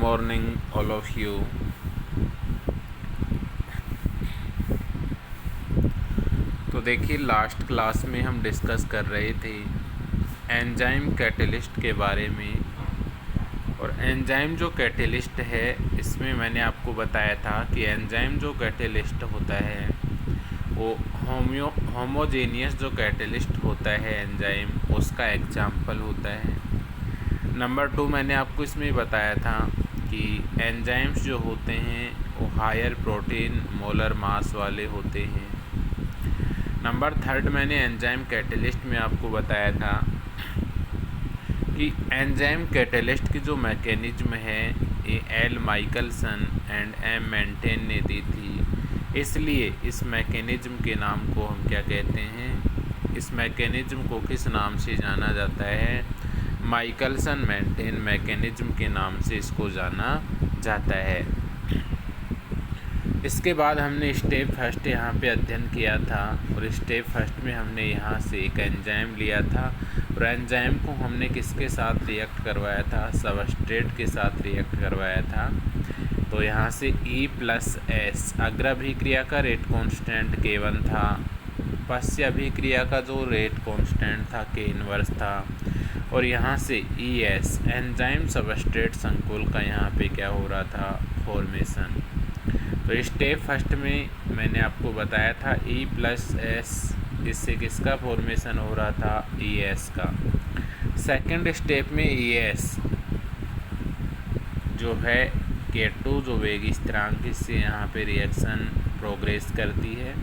Morning all of you. तो देखिए, last class में हम डिस्कस कर रहे थे एंजाइम कैटलिस्ट के बारे में। और एंजाइम जो कैटलिस्ट है, इसमें मैंने आपको बताया था कि एंजाइम जो कैटलिस्ट होता है वो होमोजेनियस जो कैटलिस्ट होता है एंजाइम, उसका एग्जाम्पल होता है। नंबर 2 मैंने आपको इसमें बताया था कि एंजाइम्स जो होते हैं वो हायर प्रोटीन मोलर मास वाले होते हैं। नंबर 3 मैंने एंजाइम कैटलिस्ट में आपको बताया था कि एंजाइम कैटलिस्ट की जो मैकेनिज्म है ये L Michaelis and M Menten ने दी थी। इसलिए इस मैकेनिज्म के नाम को हम क्या कहते हैं, इस मैकेनिज्म को किस नाम से जाना जाता है, माइकलसन मेंटेन मैकेनिज्म के नाम से इसको जाना जाता है। इसके बाद हमने स्टेप फर्स्ट यहाँ पे अध्ययन किया था और स्टेप फर्स्ट में हमने यहाँ से एक एंजाइम लिया था और एंजाइम को हमने किसके साथ रिएक्ट करवाया था, सबस्ट्रेट के साथ रिएक्ट करवाया था। तो यहाँ से E+S अग्राभिक्रिया का रेट कांस्टेंट K1 था, पश्य अभिक्रिया का जो रेट कांस्टेंट था K इनवर्स था, और यहाँ से ES एंजाइम सबस्ट्रेट संकुल का यहाँ पे क्या हो रहा था, फॉर्मेशन। तो स्टेप फर्स्ट में मैंने आपको बताया था E+S, इससे किसका फॉर्मेशन हो रहा था, ES का। सेकंड स्टेप में ES जो है K2 जो वेग स्थिरांक, इससे यहाँ पे रिएक्शन प्रोग्रेस करती है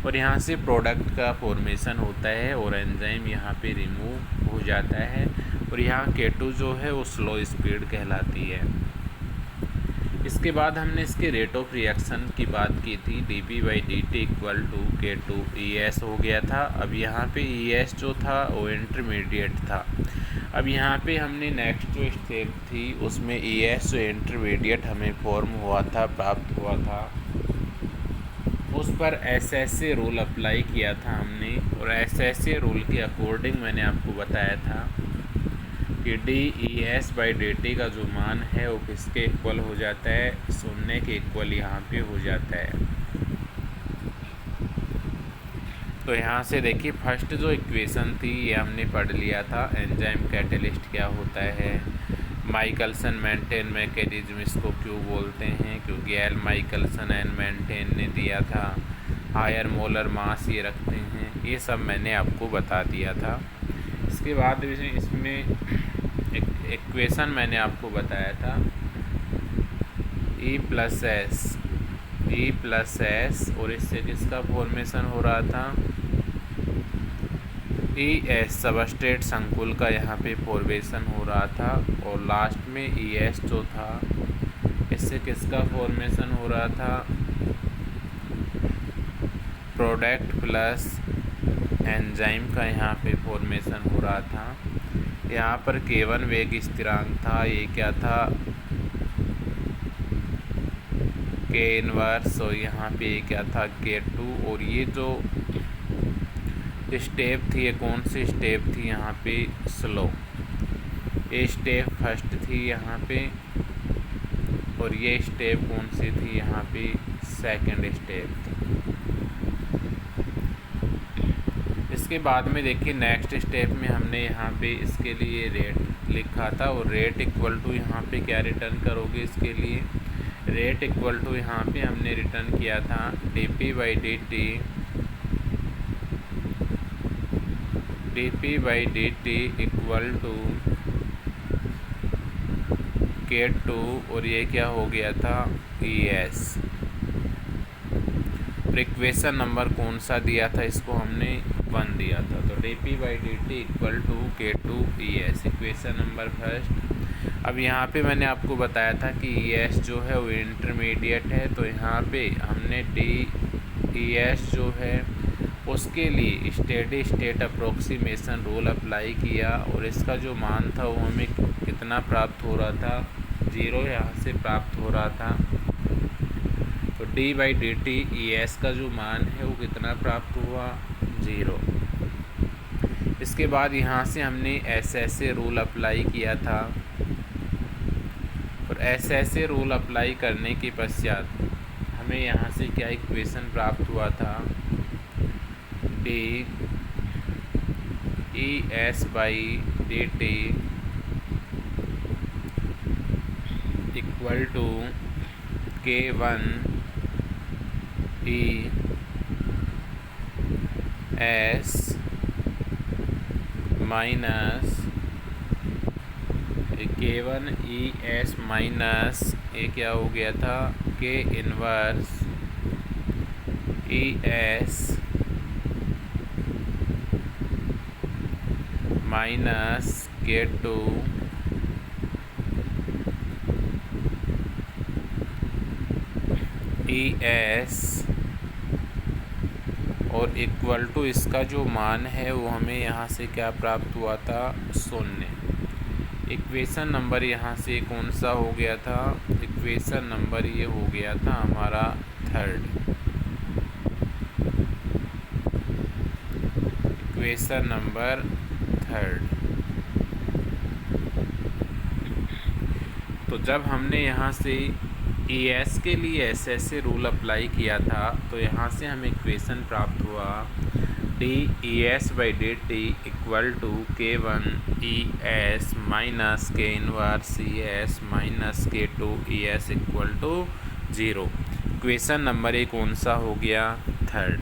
और यहाँ से प्रोडक्ट का फॉर्मेशन होता है और एंजाइम यहाँ पे रिमूव हो जाता है और यहाँ K2 जो है वो स्लो स्पीड कहलाती है। इसके बाद हमने इसके रेट ऑफ रिएक्शन की बात की थी, dP/dt इक्वल टू K2ES हो गया था। अब यहाँ पे ES जो था वो इंटरमीडिएट था। अब यहाँ पे हमने नेक्स्ट जो स्टेप थी उसमें ES जो इंटरमीडिएट हमें फॉर्म हुआ था, प्राप्त हुआ था, उस पर SSA रूल अप्लाई किया था हमने। और SSA रूल के अकॉर्डिंग मैंने आपको बताया था कि dES/dt का जो मान है वो किसके इक्वल हो जाता है, 0 के इक्वल यहाँ पे हो जाता है। तो यहाँ से देखिए, फर्स्ट जो इक्वेशन थी ये हमने पढ़ लिया था, एंजाइम कैटलिस्ट क्या होता है, माइकलसन मेंटेन मैकेनिज्म इसको क्यों बोलते हैं, क्योंकि एल माइकलसन एंड मेंटेन ने दिया था, हायर मोलर मास ये रखते हैं, ये सब मैंने आपको बता दिया था। इसके बाद इसमें एक इक्वेशन मैंने आपको बताया था, E+S और इससे किसका फॉर्मेशन हो रहा था, ES सबस्ट्रेट संकुल का यहाँ पे फॉर्मेशन हो रहा था। और लास्ट में ES जो था, इससे किसका फॉर्मेशन हो रहा था, प्रोडक्ट प्लस एंजाइम का यहाँ पे फॉर्मेशन हो रहा था। यहाँ पर K1 वेग स्थिरांक था, ये क्या था, K इनवर्स, और यहाँ पे क्या था, K2। और ये जो स्टेप थी ये कौन सी स्टेप थी, यहाँ पे स्लो, ये स्टेप फर्स्ट थी यहाँ पे, और ये स्टेप कौन सी थी, यहाँ पे सेकंड स्टेप थी। इसके बाद में देखिए नेक्स्ट स्टेप में हमने यहाँ पे इसके लिए रेट लिखा था और रेट इक्वल टू यहाँ पे क्या रिटर्न करोगे, इसके लिए रेट इक्वल टू यहाँ पे हमने रिटर्न किया था dP/dt इक्वल टू K2 और ये क्या हो गया था, ES। इक्वेशन नंबर कौन सा दिया था, इसको हमने 1 दिया था। तो dP/dt equal to K2ES, equation number first. अब यहाँ पे मैंने आपको बताया था कि ES जो है वो इंटरमीडिएट है, तो यहाँ पे हमने dES जो है उसके लिए steady state approximation rule apply किया और इसका जो मान था वो हमें कितना प्राप्त हो रहा था, 0 यहाँ से प्राप्त हो रहा था। तो d/dt ES का जो मान है वो कितना प्राप्त हुआ, 0। इसके बाद यहाँ से हमने SSA रूल अप्लाई किया था और ऐसे रूल अप्लाई करने के पश्चात हमें यहाँ से क्या इक्वेशन प्राप्त हुआ था, D E S by D T equal to K1 E S minus K1 E S minus ये क्या हो गया था, K inverse E S minus K2 E S और इक्वल टू इसका जो मान है वो हमें यहाँ से क्या प्राप्त हुआ था, 0। इक्वेशन नंबर यहाँ से कौन सा हो गया था, इक्वेशन नंबर ये हो गया था हमारा 3rd। Equation number 3rd। तो जब हमने यहाँ से ES के लिए ऐसे रूल अप्लाई किया था तो यहाँ से हमें इक्वेशन प्राप्त हुआ, D E S by D T equal to K1 E S minus K inverse E S minus K2 E S equal to 0। Equation number 1 कौन सा हो गया, 3rd।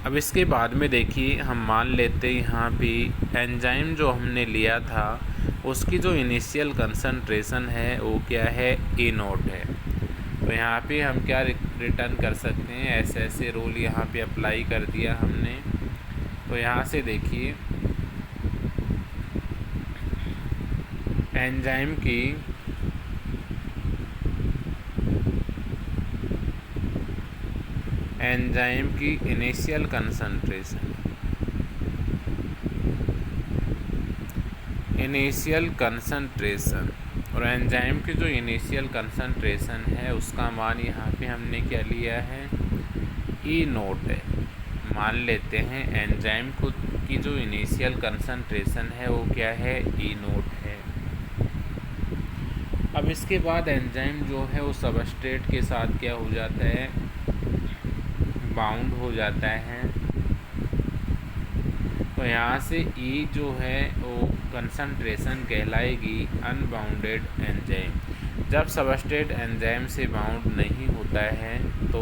अब इसके बाद में देखिए हम मान लेते हैं यहाँ पे एंजाइम जो हमने लिया था उसकी जो इनिशियल कंसंट्रेशन है वो क्या है, E0 है। तो यहाँ पे हम क्या रिटर्न कर सकते हैं, ऐसे रूल यहाँ पे अप्लाई कर दिया हमने। तो यहाँ से देखिए एंजाइम की इनिशियल कंसंट्रेशन और एंजाइम की जो इनिशियल कंसंट्रेशन है उसका मान यहाँ पे हमने क्या लिया है, E0 है। मान लेते हैं एंजाइम की जो इनिशियल कंसंट्रेशन है वो क्या है, E0 है। अब इसके बाद एंजाइम जो है वो सबस्ट्रेट के साथ क्या हो जाता है, बाउंड हो जाता है। तो यहाँ से E जो है वो कंसंट्रेशन कहलाएगी अनबाउंडेड एंजाइम। जब सबस्ट्रेट एंजाइम से बाउंड नहीं होता है तो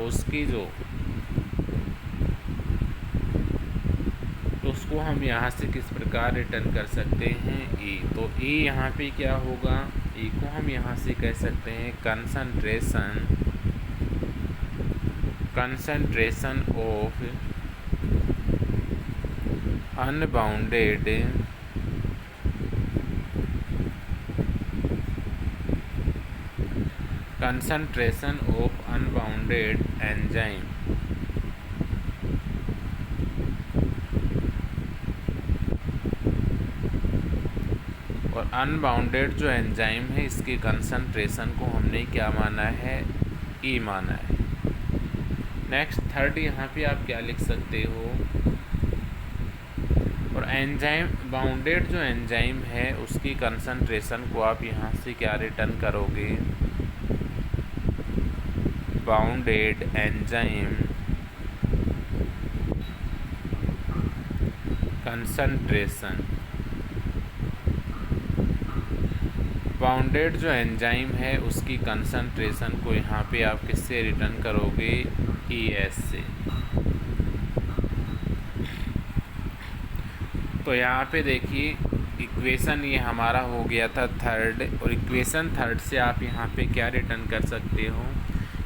उसको हम यहाँ से किस प्रकार रिटर्न कर सकते हैं, E। तो E यहाँ पे क्या होगा, E को हम यहाँ से कह सकते हैं कंसंट्रेशन ऑफ अनबाउंडेड एंजाइम। और अनबाउंडेड जो एंजाइम है इसकी कंसंट्रेशन को हमने क्या माना है, E माना है। नेक्स्ट 3rd यहाँ पे आप क्या लिख सकते हो, और एंजाइम बाउंडेड जो एंजाइम है उसकी कंसंट्रेशन को आप यहाँ से क्या रिटर्न करोगे, बाउंडेड एंजाइम कंसंट्रेशन। बाउंडेड जो एंजाइम है उसकी कंसंट्रेशन को यहाँ पे आप किससे रिटर्न करोगे, ES से। तो यहाँ पे देखिए इक्वेशन ये हमारा हो गया था 3rd, और इक्वेशन 3rd से आप यहाँ पे क्या रिटर्न कर सकते हो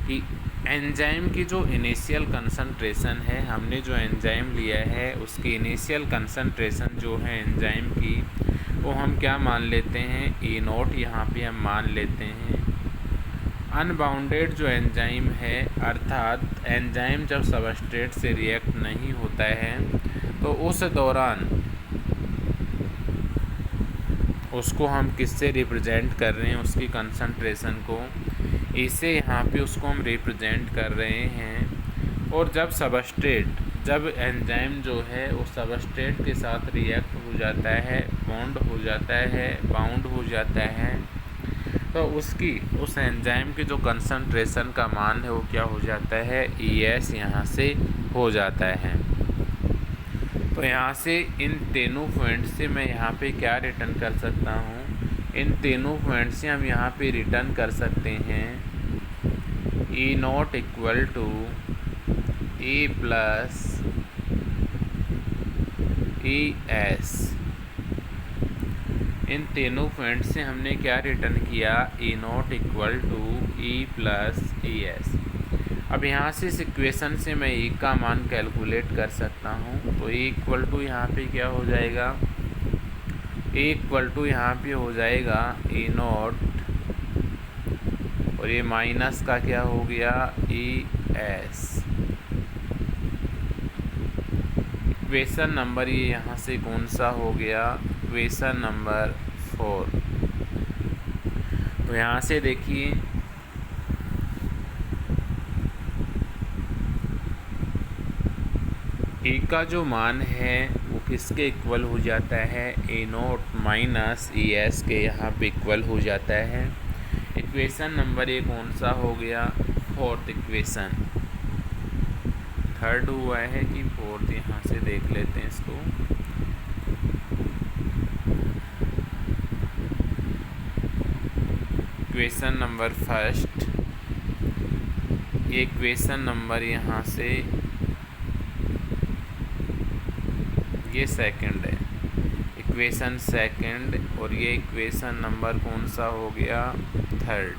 कि एंजाइम की जो इनिशियल कंसंट्रेशन है, हमने जो एंजाइम लिया है उसकी इनिशियल कंसंट्रेशन जो है एंजाइम की वो हम क्या मान लेते हैं, E0 यहाँ पे हम मान लेते हैं। अनबाउंडेड जो एंजाइम है अर्थात एंजाइम जब सबस्ट्रेट से रिएक्ट नहीं होता है तो उस दौरान उसको हम किससे रिप्रेजेंट कर रहे हैं, उसकी कंसंट्रेशन को, इसे यहाँ पे उसको हम रिप्रेजेंट कर रहे हैं। और जब एंजाइम जो है वो सबस्ट्रेट के साथ रिएक्ट हो जाता है, बॉन्ड हो जाता है, बाउंड हो जाता है, तो उस एंजाइम की जो कंसंट्रेशन का मान है वो क्या हो जाता है, ES यहाँ से हो जाता है। तो यहाँ से इन तीनों पॉइंट से मैं यहाँ पे क्या रिटर्न कर सकता हूँ, इन तीनों पॉइंट से हम यहाँ पे रिटर्न कर सकते हैं E0 equal to E plus ES। इन तीनों पॉइंट से हमने क्या रिटर्न किया, E0 equal to E plus ES। अब यहाँ से इस इक्वेशन से मैं E का मान कैलकुलेट कर सकता हूँ। तो E इक्वल टू यहाँ पे क्या हो जाएगा, E इक्वल टू यहाँ पे हो जाएगा E0 और ये माइनस का क्या हो गया ES। इक्वेशन नंबर ये यहाँ से कौन सा हो गया, इक्वेशन नंबर 4। तो यहाँ से देखिए E का जो मान है वो किसके इक्वल हो जाता है, E0 माइनस ES के यहाँ पे इक्वल हो जाता है। इक्वेशन नंबर ये कौन सा हो गया, फोर्थ इक्वेशन। थर्ड हुआ है कि फोर्थ, यहाँ से देख लेते हैं इसको। इक्वेशन नंबर फर्स्ट, ये इक्वेशन नंबर यहाँ से ये सेकंड है, इक्वेशन सेकंड, और ये इक्वेशन नंबर कौन सा हो गया, थर्ड।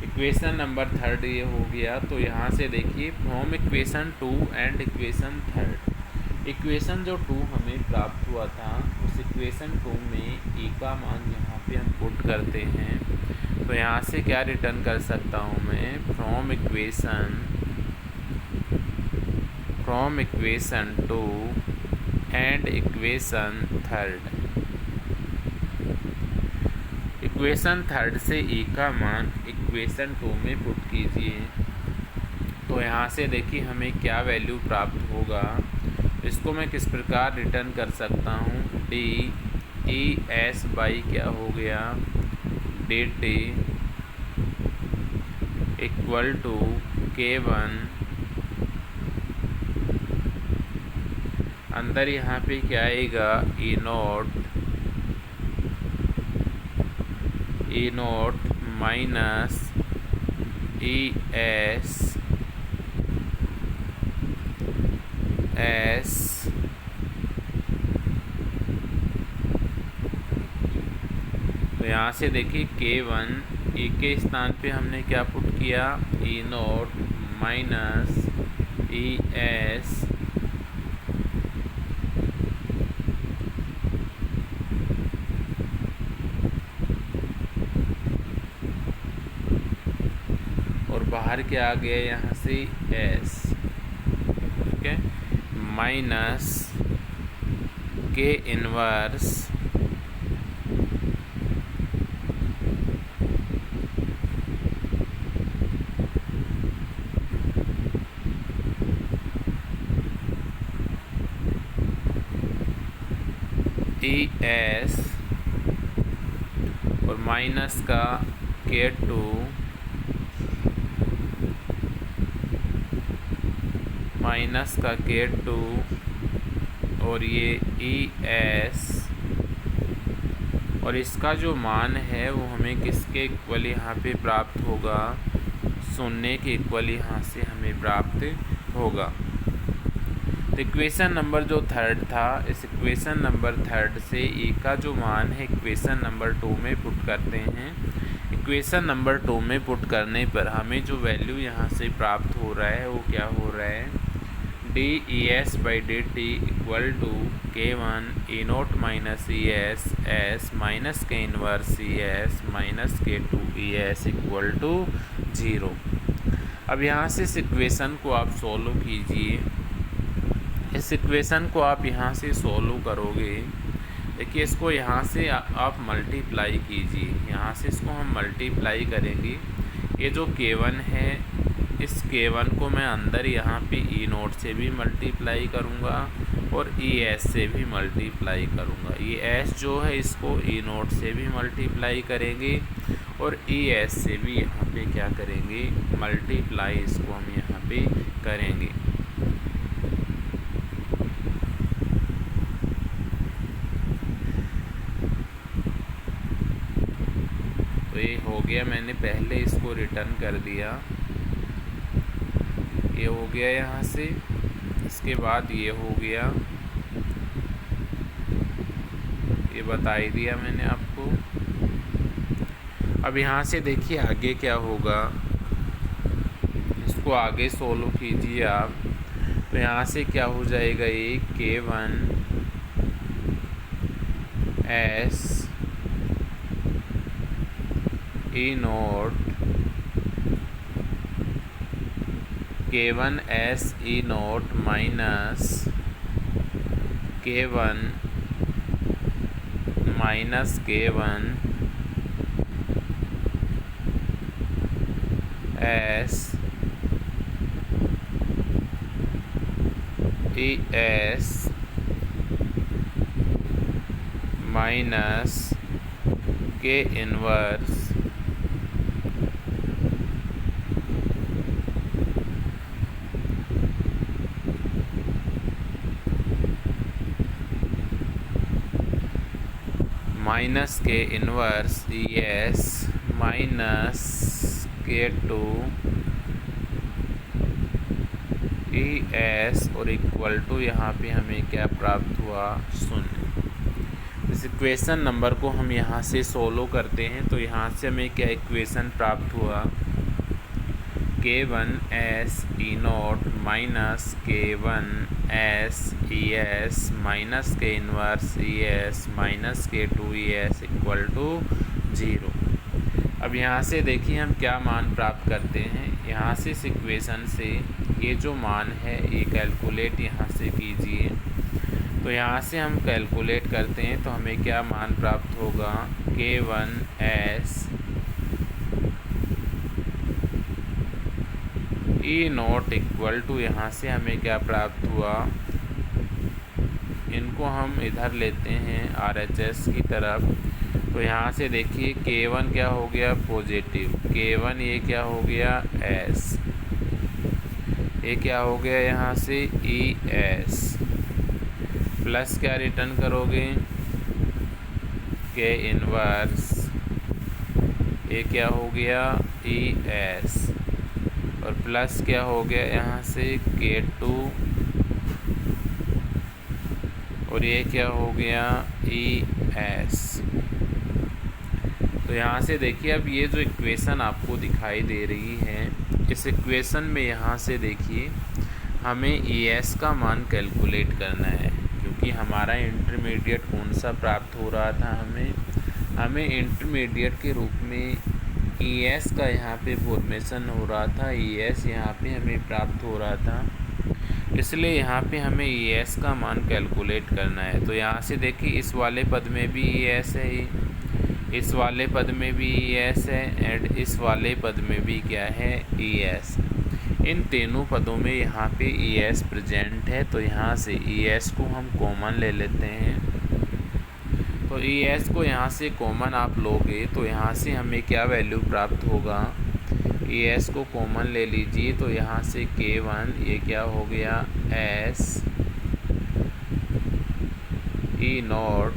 इक्वेशन नंबर थर्ड ये हो गया। तो यहाँ से देखिए from equation 2 and equation third, equation जो 2 हमें प्राप्त हुआ था उस इक्वेशन 2 में E का मान यहाँ पे हम पुट करते हैं। तो यहाँ से क्या रिटर्न कर सकता हूँ मैं, from equation 2 and equation third. Equation third से E का मान इक्वेशन 2 में पुट कीजिए। तो यहाँ से देखिए हमें क्या वैल्यू प्राप्त होगा, इसको मैं किस प्रकार रिटर्न कर सकता हूँ, DES बाई क्या हो गया, DT इक्वल टू K1, अंदर यहाँ पे क्या आएगा, E0 माइनस ES तो यहाँ से देखिए K1, E के स्थान पे हमने क्या पुट किया, E0 माइनस ES और बाहर क्या आ गया यहाँ से S, ठीक है, माइनस K इनवर्स ES और माइनस का K2 माइनस का K2 और ये ES और इसका जो मान है वो हमें किसके इक्वल यहाँ पे प्राप्त होगा, 0 के इक्वल यहाँ से हमें प्राप्त होगा। तो इक्वेशन नंबर जो थर्ड था, इस इक्वेशन नंबर थर्ड से E का जो मान है इक्वेशन नंबर 2 में पुट करते हैं। इक्वेशन नंबर 2 में पुट करने पर हमें जो वैल्यू यहाँ से प्राप्त हो रहा है वो क्या हो रहा है, DES by DT equal to K1 E0 minus ES S minus K inverse ES minus K2 ES equal to 0। अब यहाँ से इस इक्वेशन को आप सॉल्व कीजिए। इस इक्वेशन को आप यहाँ से सॉल्व करोगे, देखिए इसको यहाँ से आप मल्टीप्लाई कीजिए, यहाँ से इसको हम मल्टीप्लाई करेंगे। ये जो K1 है इस K1 को मैं अंदर यहाँ पे ई नोट से भी मल्टीप्लाई करूँगा और ई एस से भी मल्टीप्लाई करूँगा। ई एस जो है इसको ई नोट से भी मल्टीप्लाई करेंगे और ई एस से भी यहाँ पे क्या करेंगे, मल्टीप्लाई इसको हम यहाँ पे करेंगे। तो ये हो गया, मैंने पहले इसको रिटर्न कर दिया, ये हो गया यहाँ से। इसके बाद ये हो गया, ये बता ही दिया मैंने आपको। अब यहाँ से देखिए आगे क्या होगा, इसको आगे सोल्व कीजिए आप। तो यहाँ से क्या हो जाएगा, ये K1 S E naught K1 S E naught minus K1 minus K1 S E S minus K inverse minus K inverse E S minus K2 E S और इक्वल टू यहाँ पे हमें क्या प्राप्त हुआ, 0। इस इक्वेशन नंबर को हम यहाँ से सोल्व करते हैं। तो यहाँ से हमें क्या इक्वेशन प्राप्त हुआ, K1 S E naught minus K1 S E S minus K inverse E S minus K2 E S equal to 0। अब यहाँ से देखिए हम क्या मान प्राप्त करते हैं। यहाँ से इस इक्वेशन से ये जो मान है ये कैलकुलेट यहाँ से कीजिए। तो यहाँ से हम कैलकुलेट करते हैं तो हमें क्या मान प्राप्त होगा, K1 S E naught equal to, यहाँ से हमें क्या प्राप्त हुआ, इनको हम इधर लेते हैं RHS की तरफ। तो यहाँ से देखिए K1 क्या हो गया, पॉजिटिव K1, ये क्या हो गया S, ये क्या हो गया यहाँ से ई एस, प्लस क्या रिटर्न करोगे K इनवर्स, ये क्या हो गया ई एस और प्लस क्या हो गया यहाँ से K2 और ये क्या हो गया ई एस। तो यहाँ से देखिए अब ये जो इक्वेशन आपको दिखाई दे रही है, इस इक्वेशन में यहाँ से देखिए हमें ई एस का मान कैलकुलेट करना है, क्योंकि हमारा इंटरमीडिएट कौन सा प्राप्त हो रहा था, हमें इंटरमीडिएट के रूप में ई एस का यहाँ पे फॉर्मेशन हो रहा था, ई एस यहाँ पे हमें प्राप्त हो रहा था, इसलिए यहाँ पे हमें ई एस का मान कैलकुलेट करना है। तो यहाँ से देखिए इस वाले पद में भी ई एस है, इस वाले पद में भी ई एस है एंड इस वाले पद में भी क्या है, ई एस। इन तीनों पदों में यहाँ पे ई एस प्रेजेंट है। तो यहाँ से ई एस को हम कॉमन ले लेते हैं। तो ई एस को यहाँ से कॉमन आप लोगे तो यहाँ से हमें क्या वैल्यू प्राप्त होगा, ई एस को कॉमन ले लीजिए। तो यहाँ से K1 ये क्या हो गया S ई नोट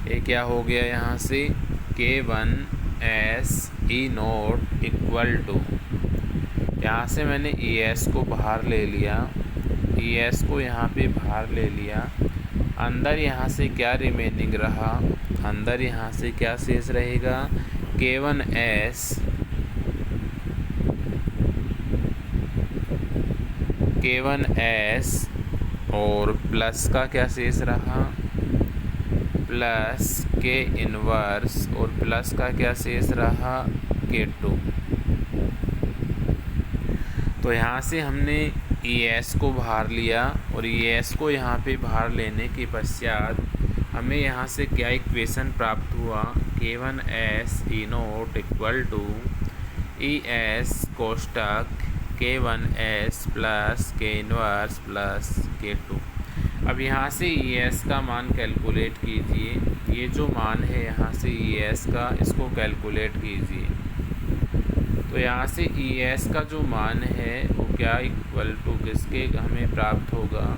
ये क्या हो गया यहाँ से K1 S E naught equal to, यहाँ से मैंने ई एस को बाहर ले लिया, ई एस को यहाँ पे बाहर ले लिया, अंदर यहाँ से क्या रिमेनिंग रहा, अंदर यहाँ से क्या शेष रहेगा, K1 S K1 S और प्लस का क्या शेष रहा, प्लस K इनवर्स और प्लस का क्या शेष रहा, K2। तो यहाँ से हमने ई एस को बाहर लिया और ई एस को यहाँ पे बाहर लेने के पश्चात हमें यहाँ से क्या इक्वेशन प्राप्त हुआ, K1S E naught equal to ES कोष्टक K1S plus K inverse plus K2। अब यहाँ से ES का मान कैलकुलेट कीजिए, ये जो मान है यहाँ से ES का, इसको कैलकुलेट कीजिए। तो यहाँ से ES का जो मान है वो क्या इक्वल टू किसके हमें प्राप्त होगा,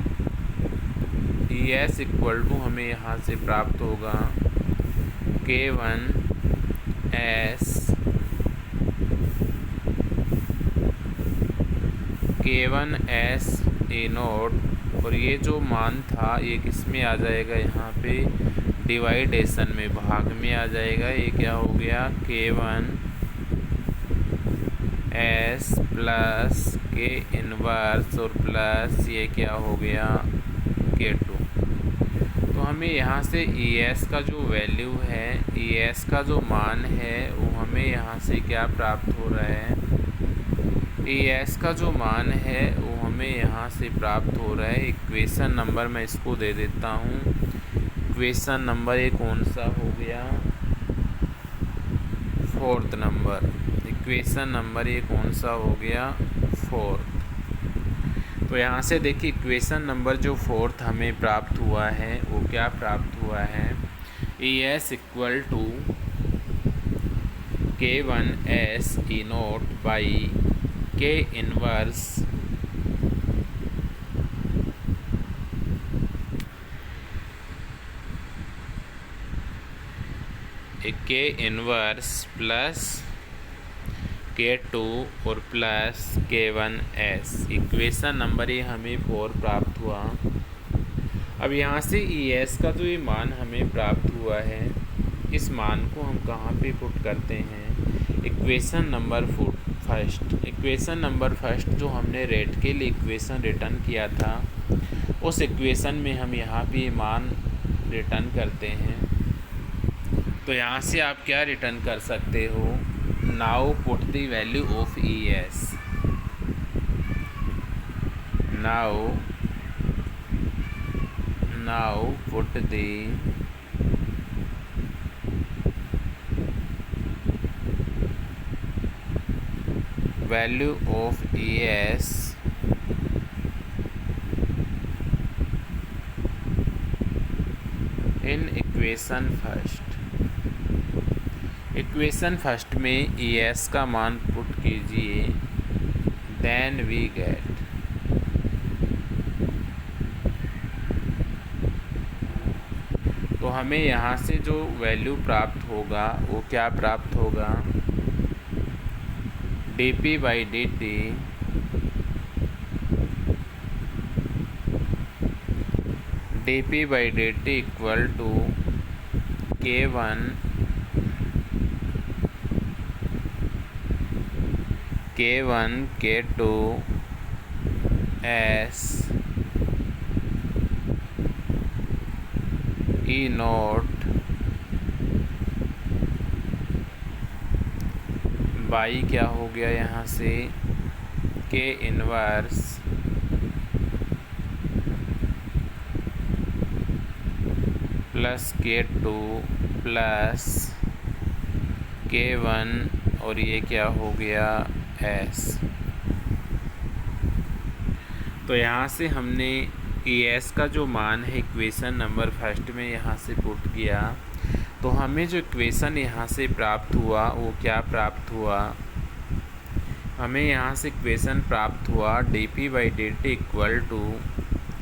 ES इक्वल टू हमें यहाँ से प्राप्त होगा K1S E नोट, और ये जो मान था ये किस में आ जाएगा, यहाँ पे डिवाइडेशन में, भाग में आ जाएगा। ये क्या हो गया, K1S प्लस K इनवर्स और प्लस ये क्या हो गया K2। तो हमें यहाँ से ES का जो वैल्यू है, ES का जो मान है वो हमें यहाँ से क्या प्राप्त हो रहा है, ES का जो मान है वो हमें यहाँ से प्राप्त हो रहा है। इक्वेशन नंबर मैं इसको दे देता हूँ। इक्वेशन नंबर ये कौन सा हो गया, 4th नंबर। इक्वेशन नंबर ये कौन सा हो गया, 4th। तो यहाँ से देखिए इक्वेशन नंबर जो 4th हमें प्राप्त हुआ है वो क्या प्राप्त हुआ है, ES equal to K1S E naught by K inverse K inverse plus K2 और प्लस K1S। इक्वेशन नंबर ये हमें 4 प्राप्त हुआ। अब यहाँ से ES का जो ये मान हमें प्राप्त हुआ है, इस मान को हम कहाँ पे पुट करते हैं, equation number first. Equation number first जो हमने रेट के लिए इक्वेशन रिटर्न किया था, उस इक्वेशन में हम यहाँ पे मान रिटर्न करते हैं। तो यहाँ से आप क्या रिटर्न कर सकते हो, now put the value of ES। Now put the value of ES in equation first। Equation first में ES का मान पुट कीजिए, देन वी गेट तो हमें यहाँ से जो वैल्यू प्राप्त होगा वो क्या प्राप्त होगा, dp by dt equal to K1 K2 S E naught by क्या हो गया यहाँ से K inverse plus K2 plus K1 और ये क्या हो गया S। तो यहाँ से हमने ES का जो मान है इक्वेशन नंबर फर्स्ट में यहाँ से पुट किया, तो हमें जो इक्वेशन यहाँ से प्राप्त हुआ वो क्या प्राप्त हुआ, हमें यहाँ से इक्वेशन प्राप्त हुआ dp by dt equal to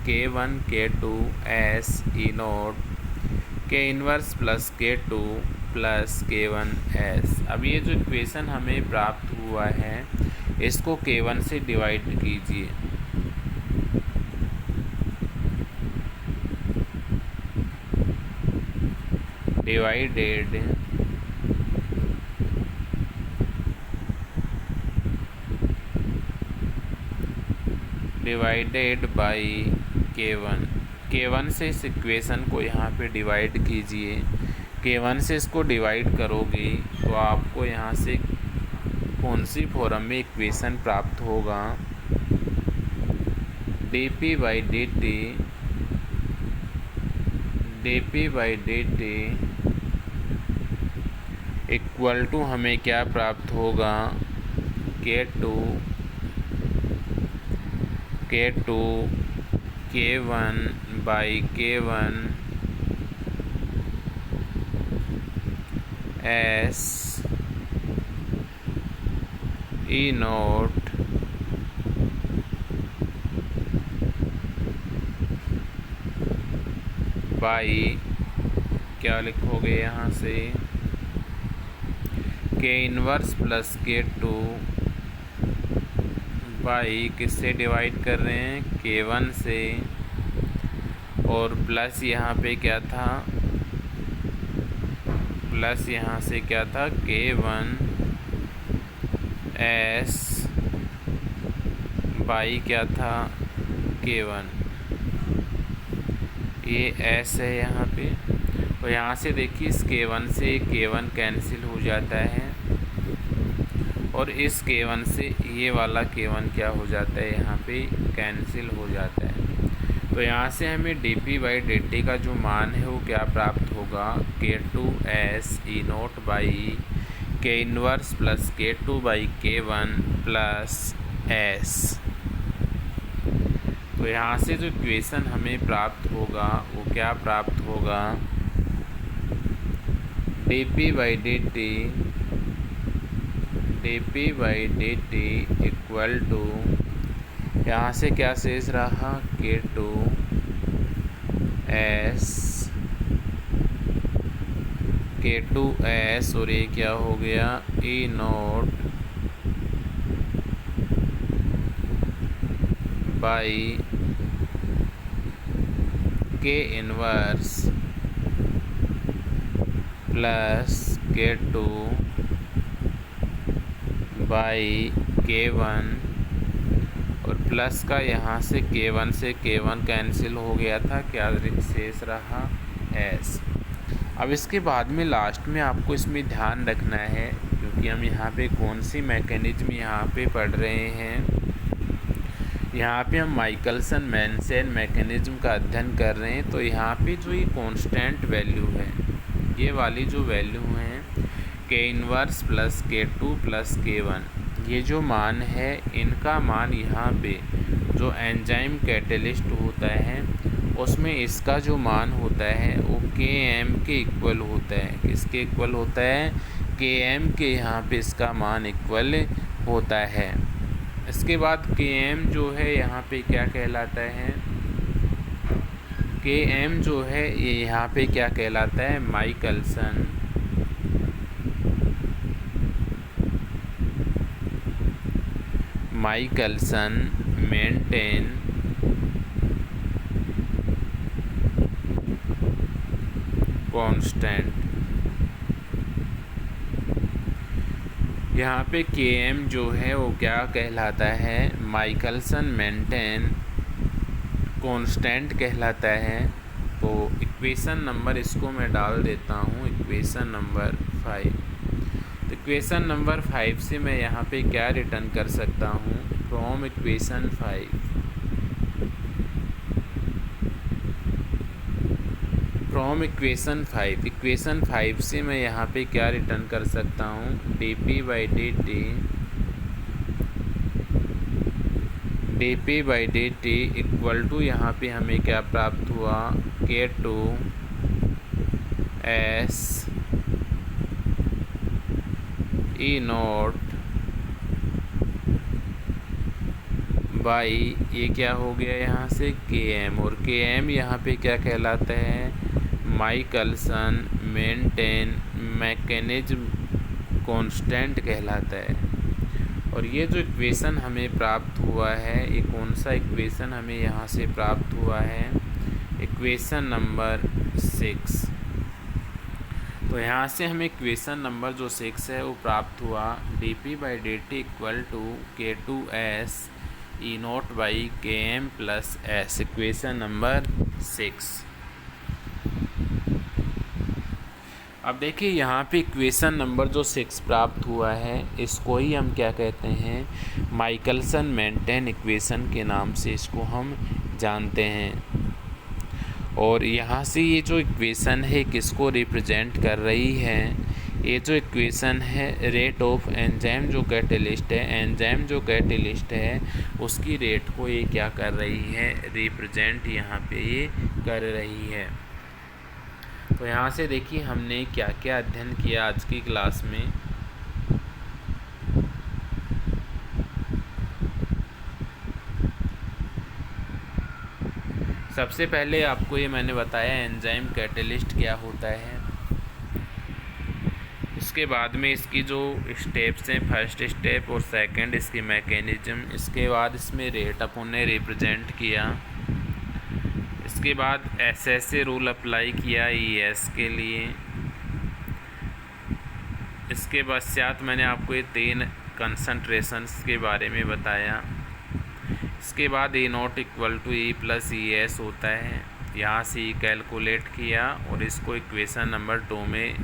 K1 K2 S E naught K inverse plus K2 plus K1 S। अब ये जो इक्वेशन हमें प्राप्त हुआ है इसको K1 से डिवाइड कीजिए, डिवाइडेड बाई K1 से इस इक्वेशन को यहाँ पे डिवाइड कीजिए। K1 से इसको डिवाइड करोगे तो आपको यहाँ से कौन सी फॉर्म में इक्वेशन प्राप्त होगा, dp by dt dp/dt equal to हमें क्या प्राप्त होगा, K2 K1/K1 S E0 by क्या लिखोगे यहाँ से, K inverse plus K2 by किससे डिवाइड कर रहे हैं, K1 से, और प्लस यहाँ पे क्या था, प्लस यहाँ से क्या था, K1 S बाई क्या था, K1, ये S है यहाँ पे। और यहाँ से देखिए इस K1 से K1 कैंसिल हो जाता है और इस K1 से ये वाला K1 क्या हो जाता है, यहाँ पे कैंसिल हो जाता है। तो यहाँ से हमें dp/dt का जो मान है वो क्या प्राप्त होगा, K2S E0 by K inverse plus K2/K1 plus S। तो यहाँ से जो इक्वेशन हमें प्राप्त होगा वो क्या प्राप्त होगा, dp/dt इक्वल टू, यहाँ से क्या शेष रहा, K2S और ये क्या हो गया, E0 by K inverse plus K2 by K1 और प्लस का यहाँ से K1 से K1 कैंसिल हो गया था, क्या शेष रहा, S। अब इसके बाद में लास्ट में आपको इसमें ध्यान रखना है, क्योंकि हम यहाँ पे कौन सी मैकेनिज्म यहाँ पे पढ़ रहे हैं, यहाँ पे हम माइकलसन मेंशन मैकेनिज्म का अध्ययन कर रहे हैं। तो यहाँ पे जो ये कांस्टेंट वैल्यू है, ये वाली जो वैल्यू है K inverse plus K2 plus K1, ये जो मान है इनका मान यहाँ पे जो एंजाइम कैटेलिस्ट होता है उसमें इसका जो मान होता है वो Km के इक्वल होता है। किसके इक्वल होता है, Km के यहाँ पे इसका मान इक्वल होता है। इसके बाद Km जो है यहाँ पे क्या कहलाता है, Km जो है ये यहाँ पे क्या कहलाता है, माइकलसन मेंटेन कांस्टेंट। यहाँ पे Km जो है वो क्या कहलाता है, माइकलसन मेंटेन कांस्टेंट कहलाता है। तो इक्वेशन नंबर इसको मैं डाल देता हूँ, इक्वेशन नंबर 5। तो इक्वेशन नंबर 5 से मैं यहाँ पे क्या रिटर्न कर सकता हूँ, फ्रॉम इक्वेशन 5, इक्वेशन 5 से मैं यहाँ पे क्या रिटर्न कर सकता हूँ, dp/dt इक्वल टू, यहाँ पे हमें क्या प्राप्त हुआ, K2S E0 बाई ये क्या हो गया यहाँ से Km, और Km यहाँ पे क्या कहलाता है, माइकलसन मेंटेन मैकेनिज्म कांस्टेंट कहलाता है। और ये जो इक्वेशन हमें प्राप्त हुआ है, ये कौन सा इक्वेशन हमें यहाँ से प्राप्त हुआ है, इक्वेशन नंबर 6। तो यहाँ से हमें इक्वेशन नंबर जो 6 है वो प्राप्त हुआ, dp/dt equal to K2S E0 बाई Km plus S, equation number 6। अब देखिए यहाँ पे इक्वेशन नंबर जो 6 प्राप्त हुआ है इसको ही हम क्या कहते हैं, माइकलसन मेंटेन इक्वेशन के नाम से इसको हम जानते हैं। और यहाँ से ये जो इक्वेशन है किसको रिप्रेजेंट कर रही है, ये जो इक्वेशन है रेट ऑफ एंजाइम जो कैटेलिस्ट है, एंजाइम जो कैटेलिस्ट है उसकी रेट को ये क्या कर रही है, रिप्रेजेंट यहाँ पे ये कर रही है। तो यहाँ से देखिए हमने क्या क्या अध्ययन किया आज की क्लास में। सबसे पहले आपको ये मैंने बताया एंजाइम कैटेलिस्ट क्या होता है। इसके बाद में इसकी जो स्टेप्स हैं, फर्स्ट स्टेप और सेकंड इसकी मैकेनिज्म, इसके बाद इसमें रेट अपन ने रिप्रेजेंट किया, इसके बाद एसएसए रूल अप्लाई किया ईएस के लिए, इसके पश्चात मैंने आपको ये 3 कंसंट्रेशंस के बारे में बताया। इसके बाद A naught equal to E plus E S होता है, यहाँ से ई कैलकुलेट किया और इसको इक्वेशन नंबर 2 में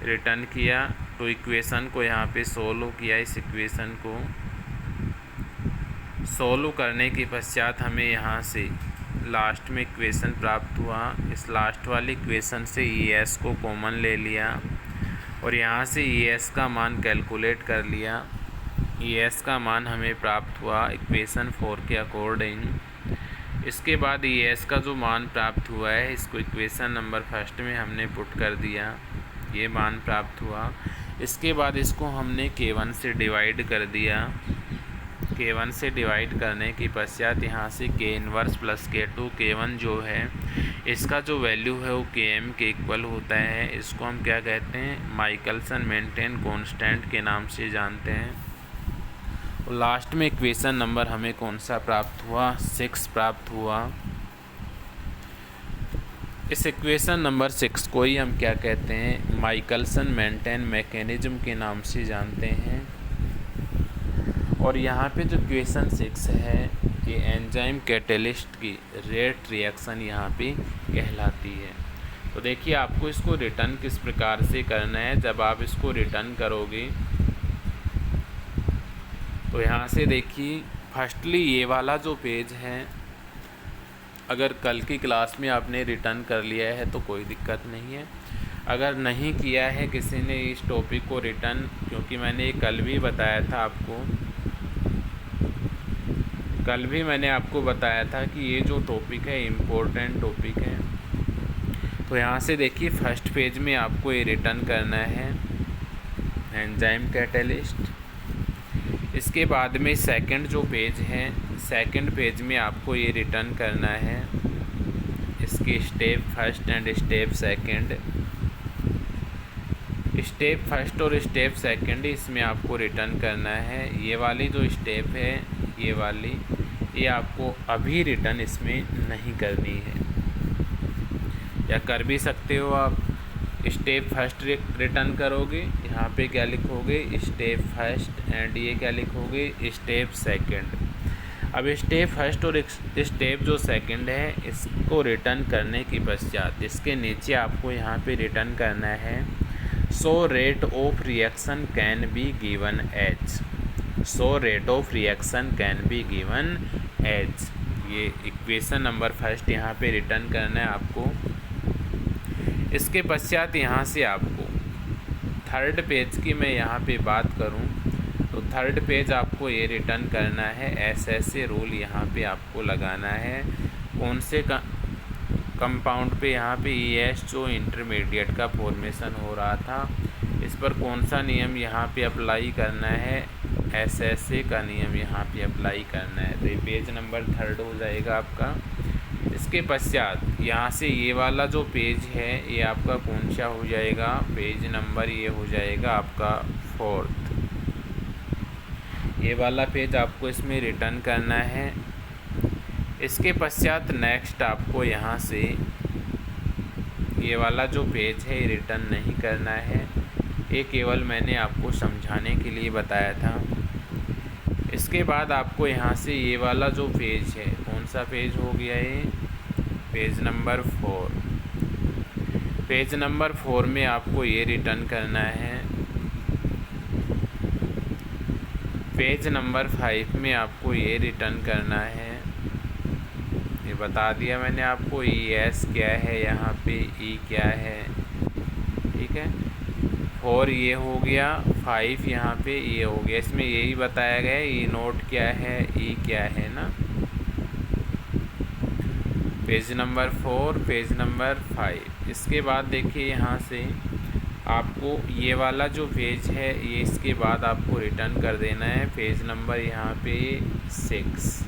रिटर्न किया। तो इक्वेशन को यहाँ पे सोल्व किया, इस इक्वेशन को सोल्व करने के पश्चात हमें यहाँ से लास्ट में इक्वेशन प्राप्त हुआ। इस लास्ट वाली इक्वेशन से ई एस को कॉमन ले लिया और यहाँ से ई एस का मान कैलकुलेट कर लिया। ई एस का मान हमें प्राप्त हुआ इक्वेशन 4 के अकॉर्डिंग। इसके बाद ई एस का जो मान प्राप्त हुआ है इसको इक्वेशन नंबर फर्स्ट में हमने पुट कर दिया, ये मान प्राप्त हुआ। इसके बाद इसको हमने K1 से डिवाइड कर दिया। K1 से डिवाइड करने के पश्चात यहाँ से K inverse plus K2, K1 जो है इसका जो वैल्यू है वो Km के इक्वल होता है। इसको हम क्या कहते हैं, माइकलसन मेंटेन कांस्टेंट के नाम से जानते हैं। और लास्ट में इक्वेशन नंबर हमें कौन सा प्राप्त हुआ, 6 प्राप्त हुआ। इस इक्वेशन नंबर 6 को ही हम क्या कहते हैं, माइकलसन मेंटेन मैकेनिज्म के नाम से जानते हैं। और यहाँ पे जो इक्वेशन 6 है ये एंजाइम कैटेलिस्ट की रेट रिएक्शन यहाँ पे कहलाती है। तो देखिए आपको इसको रिटर्न किस प्रकार से करना है। जब आप इसको रिटर्न करोगे तो यहाँ से देखिए फर्स्टली ये वाला जो पेज है, अगर कल की क्लास में आपने रिटर्न कर लिया है तो कोई दिक्कत नहीं है। अगर नहीं किया है किसी ने इस टॉपिक को रिटर्न, क्योंकि मैंने कल भी बताया था आपको, कल भी मैंने आपको बताया था कि ये जो टॉपिक है इम्पोर्टेंट टॉपिक है। तो यहाँ से देखिए फर्स्ट पेज में आपको ये रिटर्न करना है एंजाइम कैटेलिस्ट। इसके बाद में सेकंड जो पेज है, सेकंड पेज में आपको ये रिटर्न करना है इसकी step first and step second. Step first और स्टेप सेकंड इसमें आपको रिटर्न करना है। ये वाली जो स्टेप है ये वाली, ये आपको अभी रिटर्न इसमें नहीं करनी है, या कर भी सकते हो आप। स्टेप फर्स्ट रिटर्न करोगे, यहाँ पे क्या लिखोगे, स्टेप फर्स्ट, एंड ये क्या लिखोगे, स्टेप सेकंड। अब स्टेप फर्स्ट और स्टेप जो सेकंड है इसको रिटर्न करने के पश्चात इसके नीचे आपको यहाँ पे रिटर्न करना है so rate of reaction can be given as, so rate of reaction can be given as. ये इक्वेशन नंबर फर्स्ट यहाँ पे रिटर्न करना है आपको। इसके पश्चात यहाँ से आपको थर्ड पेज की मैं यहाँ पे बात करूँ तो थर्ड पेज आपको ये रिटर्न करना है, एसएसए रूल यहाँ पे आपको लगाना है। कौन से कंपाउंड पे, यहाँ पे ईएस जो इंटरमीडिएट का फॉर्मेशन हो रहा था इस पर कौन सा नियम यहाँ पे अप्लाई करना है, एसएसए का नियम यहाँ पे अप्लाई करना है। तो ये पेज नंबर थर्ड हो जाएगा आपका। इसके पश्चात यहाँ से ये वाला जो पेज है ये आपका कौन सा हो जाएगा, पेज नंबर ये हो जाएगा आपका 4th। ये वाला पेज आपको इसमें रिटर्न करना है। इसके पश्चात नेक्स्ट आपको यहाँ से ये वाला जो पेज है ये रिटर्न नहीं करना है, ये केवल मैंने आपको समझाने के लिए बताया था। इसके बाद आपको यहाँ से ये वाला जो पेज है, कौन सा पेज हो गया ये, पेज नंबर 4। पेज नंबर 4 में आपको ये रिटर्न करना है। पेज नंबर 5 में आपको ये रिटर्न करना है, ये बता दिया मैंने आपको। ES क्या है, यहाँ पे E क्या है, ठीक है। 4 ये हो गया, 5 यहाँ पे ये हो गया। इसमें यही बताया गया है E नोट क्या है, E क्या है ना। Page number 4, page number 5। इसके बाद देखिए यहाँ से आपको ये वाला जो पेज है ये इसके बाद आपको रिटर्न कर देना है। पेज नंबर यहाँ पे 6,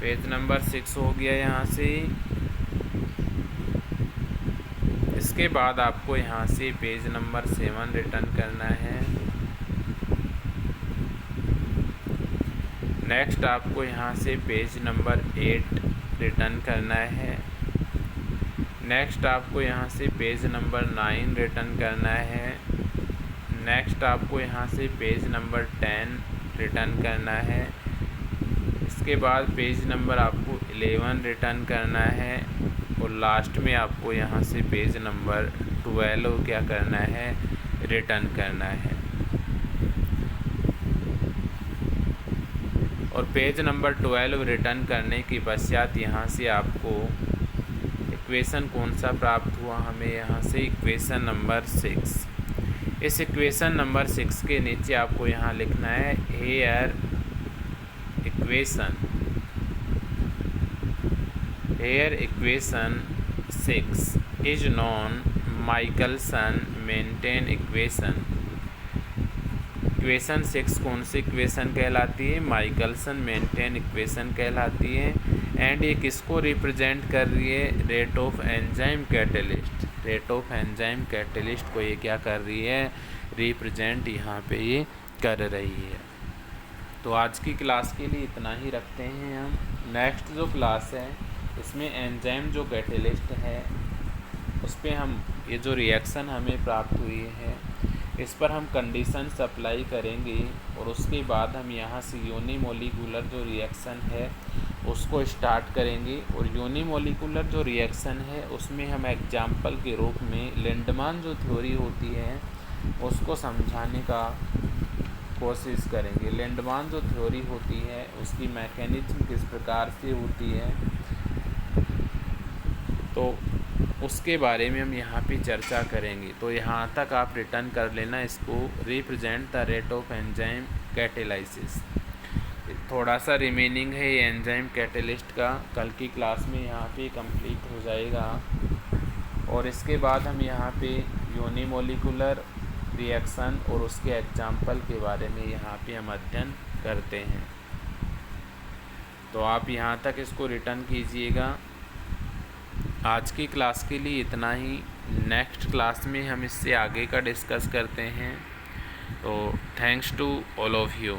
पेज नंबर 6 हो गया यहाँ से। इसके बाद आपको यहाँ से पेज नंबर 7 रिटर्न करना है। नेक्स्ट आपको यहाँ से पेज नंबर 8 रिटर्न करना है। नेक्स्ट आपको यहाँ से पेज नंबर 9 रिटर्न करना है। नेक्स्ट आपको यहाँ से पेज नंबर 10 रिटर्न करना है। इसके बाद पेज नंबर आपको 11 रिटर्न करना है। और लास्ट में आपको यहाँ से पेज नंबर 12 क्या करना है, रिटर्न करना है। और पेज नंबर 12 रिटर्न करने के पश्चात यहाँ से आपको इक्वेशन कौन सा प्राप्त हुआ, हमें यहाँ से इक्वेशन नंबर 6। इस इक्वेशन नंबर 6 के नीचे आपको यहाँ लिखना है here equation 6 is non Michaelis Menten equation. Equation 6 कौन सी इक्वेशन कहलाती है, माइकलसन-मेंटेन इक्वेशन कहलाती है। एंड ये किसको रिप्रेजेंट कर रही है, rate of enzyme catalyst. Rate of enzyme catalyst को ये क्या कर रही है, रिप्रेजेंट यहाँ पे ये कर रही है। तो आज की क्लास के लिए इतना ही रखते हैं हम। नेक्स्ट जो क्लास है इसमें एंजाइम जो कैटलिस्ट है उस पर हम ये जो रिएक्शन हमें प्राप्त हुई है इस पर हम कंडीशंस अप्लाई करेंगे। और उसके बाद हम यहाँ से यूनिमोलिकुलर जो रिएक्शन है उसको स्टार्ट करेंगे। और यूनिमोलिकुलर जो रिएक्शन है उसमें हम एग्जाम्पल के रूप में लिंडमान जो थ्योरी होती है उसको समझाने का कोशिश करेंगे। लिंडमान जो थ्योरी होती है उसकी मैकेनिज्म किस प्रकार से होती है तो उसके बारे में हम यहाँ पे चर्चा करेंगे। तो यहाँ तक आप रिटर्न कर लेना इसको, represent the rate of enzyme catalysis. थोड़ा सा रिमेनिंग है ये एंजाइम कैटलिस्ट का, कल की क्लास में यहाँ पे कंप्लीट हो जाएगा। और इसके बाद हम यहाँ पे यूनिमोलिकुलर रिएक्शन और उसके एग्जाम्पल के बारे में यहाँ पे हम अध्ययन करते हैं। तो आप यहाँ तक इसको रिटर्न कीजिएगा। आज की क्लास के लिए इतना ही। नेक्स्ट क्लास में हम इससे आगे का डिस्कस करते हैं। तो thanks to all of you.